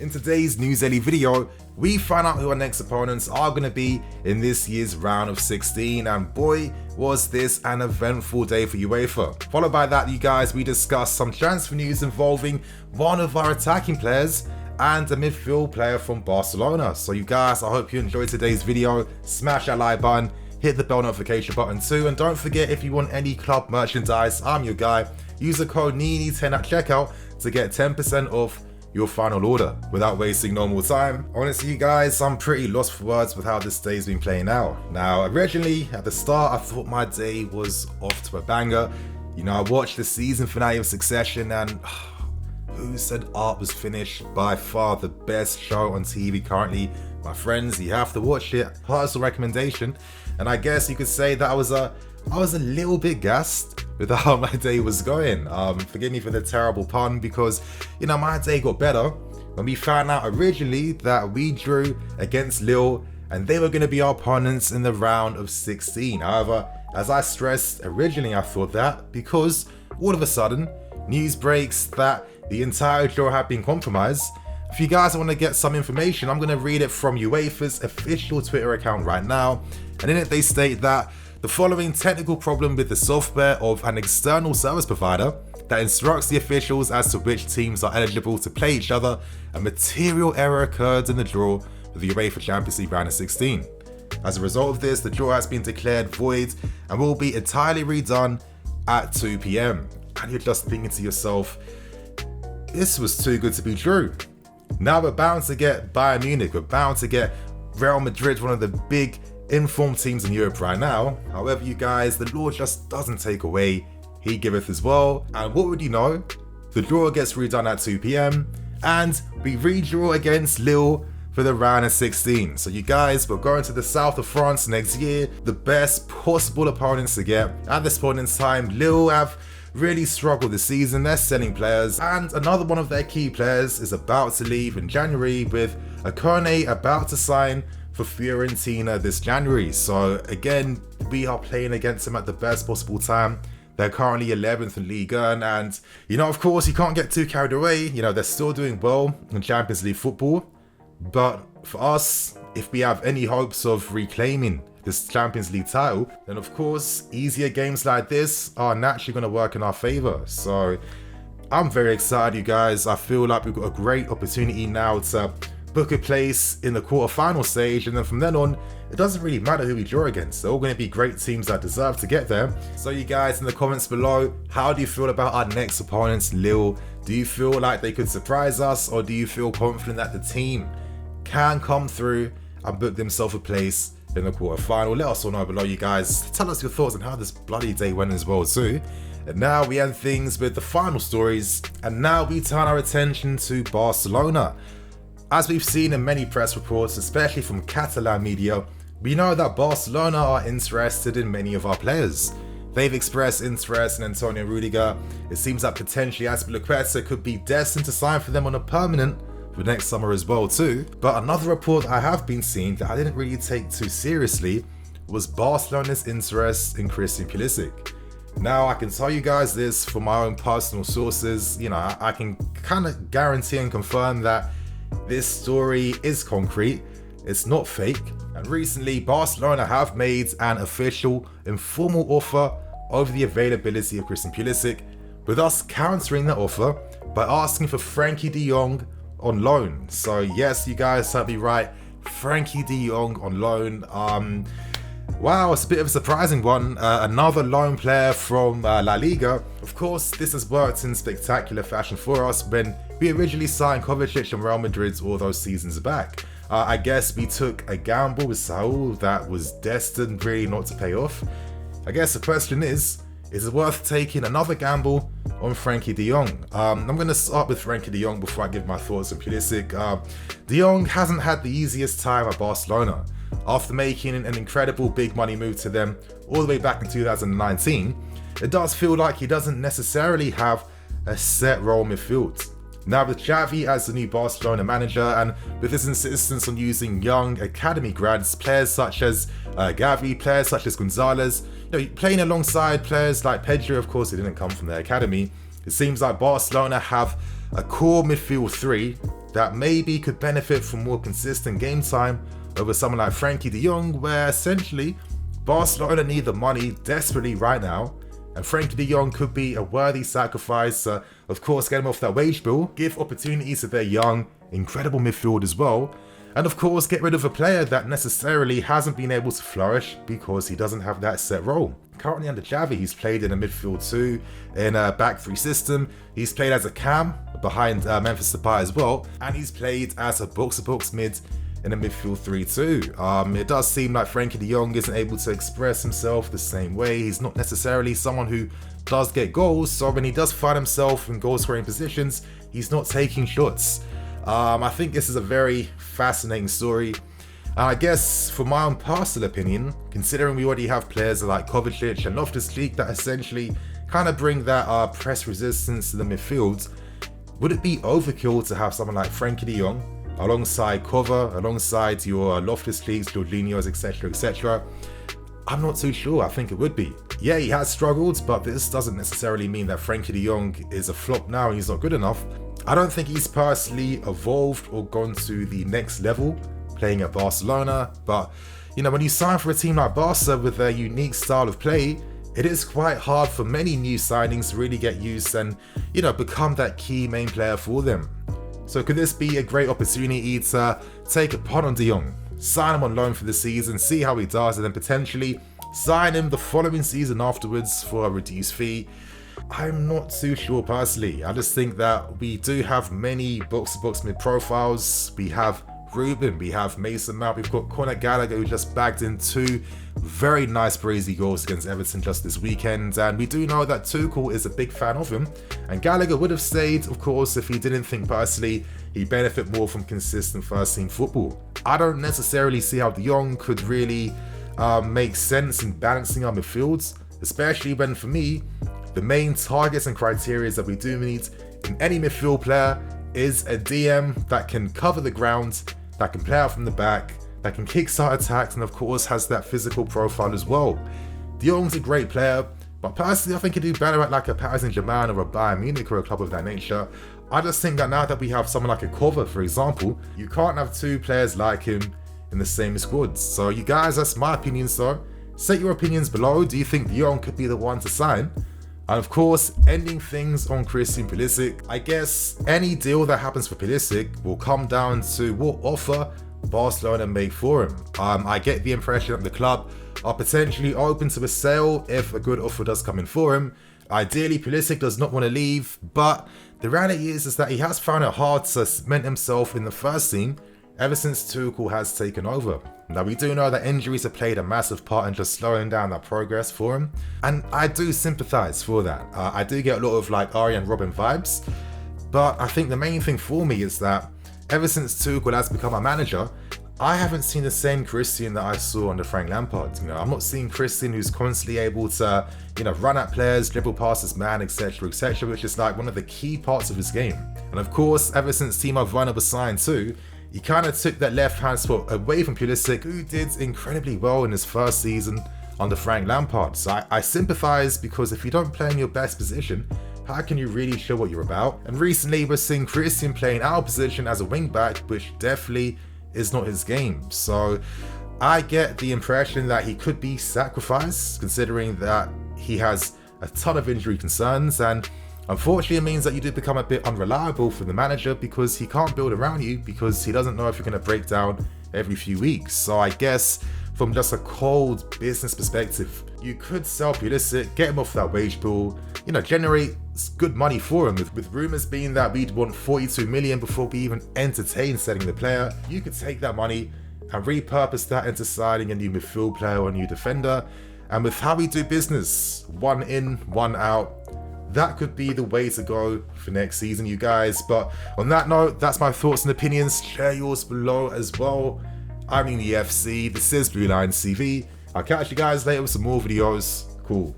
In today's News Daily video, we find out who our next opponents are going to be in this year's round of 16, and boy was this an eventful day for UEFA. Followed by that, you guys, we discuss some transfer news involving one of our attacking players and a midfield player from Barcelona. So you guys, I hope you enjoyed today's video. Smash that like button, hit the bell notification button too, and don't forget, if you want any club merchandise, I'm your guy. Use the code NINI10 at checkout to get 10% off your final order. Without wasting no more time, honestly you guys, I'm pretty lost for words with how this day's been playing out. Now originally at the start I thought my day was off to a banger. You know, I watched the season finale of Succession, and who said art was finished? By far the best show on TV currently. My friends, you have to watch it. Personal recommendation. And I guess you could say that I was a little bit gassed with how my day was going. Forgive me for the terrible pun, because you know, my day got better when we found out originally that we drew against LILLE and they were going to be our opponents in the round of 16. However, as I stressed, originally I thought that because all of a sudden news breaks that the entire draw had been compromised. If you guys want to get some information, I'm going to read it from UEFA's official Twitter account right now, and in it they state that the following technical problem with the software of an external service provider that instructs the officials as to which teams are eligible to play each other, a material error occurred in the draw for the UEFA Champions League round of 16. As a result of this, the draw has been declared void and will be entirely redone at 2 PM. And you're just thinking to yourself, this was too good to be true. Now we're bound to get Bayern Munich, we're bound to get Real Madrid, one of the big informed teams in Europe right now. However, you guys, the Lord just doesn't take away, he giveth as well. And what would you know? The draw gets redone at 2 PM and we redraw against LILLE for the round of 16. So you guys, we're going to the south of France next year, the best possible opponents to get. At this point in time, LILLE have really struggled this season. They're selling players, and another one of their key players is about to leave in January, with Akone about to sign for Fiorentina this January. So again, we are playing against them at the best possible time. They're currently 11th in Ligue 1, and you know, of course, you can't get too carried away. You know, they're still doing well in Champions League football, but for us, if we have any hopes of reclaiming this Champions League title, then of course easier games like this are naturally going to work in our favor. So I'm very excited, you guys. I feel like we've got a great opportunity now to book a place in the quarterfinal stage, and then from then on it doesn't really matter who we draw against. They're all going to be great teams that deserve to get there. So you guys, in the comments below, how do you feel about our next opponents, LILLE? Do you feel like they could surprise us, or do you feel confident that the team can come through and book themselves a place in the quarterfinal? Let us all know below, you guys. Tell us your thoughts on how this bloody day went as well too. And now we end things with the final stories, and now we turn our attention to Barcelona. As we've seen in many press reports, especially from Catalan media, we know that Barcelona are interested in many of our players. They've expressed interest in Antonio Rudiger. It seems that potentially Azpilicueta could be destined to sign for them on a permanent for next summer as well too. But another report I have been seeing that I didn't really take too seriously was Barcelona's interest in Christian Pulisic. Now I can tell you guys this from my own personal sources. You know, I can kind of guarantee and confirm that this story is concrete, it's not fake. And recently Barcelona have made an official informal offer over the availability of Christian Pulisic, with us countering the offer by asking for Frenkie de Jong on loan. So yes, you guys heard me right, Frenkie de Jong on loan. Wow, it's a bit of a surprising one. Another loan player from La Liga. Of course, this has worked in spectacular fashion for us when we originally signed Kovacic and Real Madrid all those seasons back. I guess we took a gamble with Saul that was destined really not to pay off. I guess the question is it worth taking another gamble on Frenkie de Jong? I'm going to start with Frenkie de Jong before I give my thoughts on Pulisic. De Jong hasn't had the easiest time at Barcelona. After making an incredible big money move to them all the way back in 2019, it does feel like he doesn't necessarily have a set role midfield. Now with Xavi as the new Barcelona manager, and with his insistence on using young academy grads, players such as Gavi, players such as Gonzalez, playing alongside players like Pedro, of course, he didn't come from their academy. It seems like Barcelona have a core midfield three that maybe could benefit from more consistent game time over someone like Frenkie de Jong, where essentially Barcelona need the money desperately right now, and Frenkie de Jong could be a worthy sacrifice. Of course, get him off that wage bill, give opportunities to their young, incredible midfield as well, and of course get rid of a player that necessarily hasn't been able to flourish because he doesn't have that set role. Currently under Xavi, he's played in a midfield 2, in a back 3 system. He's played as a cam behind Memphis Depay as well, and he's played as a box-to-box mid in a midfield 3 too. It does seem like Frenkie de Jong isn't able to express himself the same way. He's not necessarily someone who does get goals, so when he does find himself in goal-scoring positions, he's not taking shots. I think this is a very fascinating story. And I guess, for my own personal opinion, considering we already have players like Kovacic and Loftus-Cheek that essentially kind of bring that press resistance to the midfield, would it be overkill to have someone like Frenkie de Jong alongside Kova, alongside your Loftus-Cheeks, Jorginhos, etc, etc? I'm not too sure. I think it would be. Yeah, he has struggled, but this doesn't necessarily mean that Frenkie de Jong is a flop now and he's not good enough. I don't think he's personally evolved or gone to the next level playing at Barcelona, but you know, when you sign for a team like Barca with their unique style of play, it is quite hard for many new signings to really get used and, you know, become that key main player for them. So could this be a great opportunity to take a punt on de Jong, sign him on loan for the season, see how he does, and then potentially sign him the following season afterwards for a reduced fee? I'm not too sure personally. I just think that we do have many box-to-box mid profiles. We have Ruben, we have Mason Mount, we've got Conor Gallagher, who just bagged in 2 very nice brazy goals against Everton just this weekend, and we do know that Tuchel is a big fan of him, and Gallagher would have stayed, of course, if he didn't think personally he'd benefit more from consistent first team football. I don't necessarily see how de Jong could really make sense in balancing our midfields, especially when, for me, the main targets and criteria that we do need in any midfield player is a DM that can cover the ground, that can play out from the back, that can kickstart attacks, and of course has that physical profile as well. De Jong's a great player, but personally I think he'd do better at like a Paris Saint-Germain or a Bayern Munich or a club of that nature. I just think that now that we have someone like a Kova, for example, you can't have 2 players like him in the same squad. So you guys, that's my opinion, so set your opinions below. Do you think de Jong could be the one to sign? And of course, ending things on Christian Pulisic, I guess any deal that happens for Pulisic will come down to what offer Barcelona make for him. I get the impression that the club are potentially open to a sale if a good offer does come in for him. Ideally, Pulisic does not want to leave, but the reality is that he has found it hard to cement himself in the first team ever since Tuchel has taken over. Now, we do know that injuries have played a massive part in just slowing down that progress for him, and I do sympathise for that. I do get a lot of like Arjen Robben vibes, but I think the main thing for me is that ever since Tuchel has become a manager, I haven't seen the same Christian that I saw under Frank Lampard. You know, I'm not seeing Christian who's constantly able to, you know, run at players, dribble past his man, etc, etc, which is like one of the key parts of his game. And of course, ever since Timo Werner was signed too, he kind of took that left-hand spot away from Pulisic, who did incredibly well in his first season under Frank Lampard. So I sympathise, because if you don't play in your best position, how can you really show what you're about? And recently we're seeing Christian playing our position as a wing-back, which definitely is not his game. So I get the impression that he could be sacrificed, considering that he has a ton of injury concerns, and unfortunately it means that you do become a bit unreliable for the manager, because he can't build around you, because he doesn't know if you're going to break down every few weeks. So I guess from just a cold business perspective, you could sell Pulisic, get him off that wage bill, you know, generate good money for him, with rumours being that we'd want 42 million before we even entertain selling the player. You could take that money and repurpose that into signing a new midfield player or a new defender, and with how we do business, one in, one out, that could be the way to go for next season, you guys. But on that note, that's my thoughts and opinions. Share yours below as well. I'm in the FC, this is Blue Line CV. I'll catch you guys later with some more videos. Cool.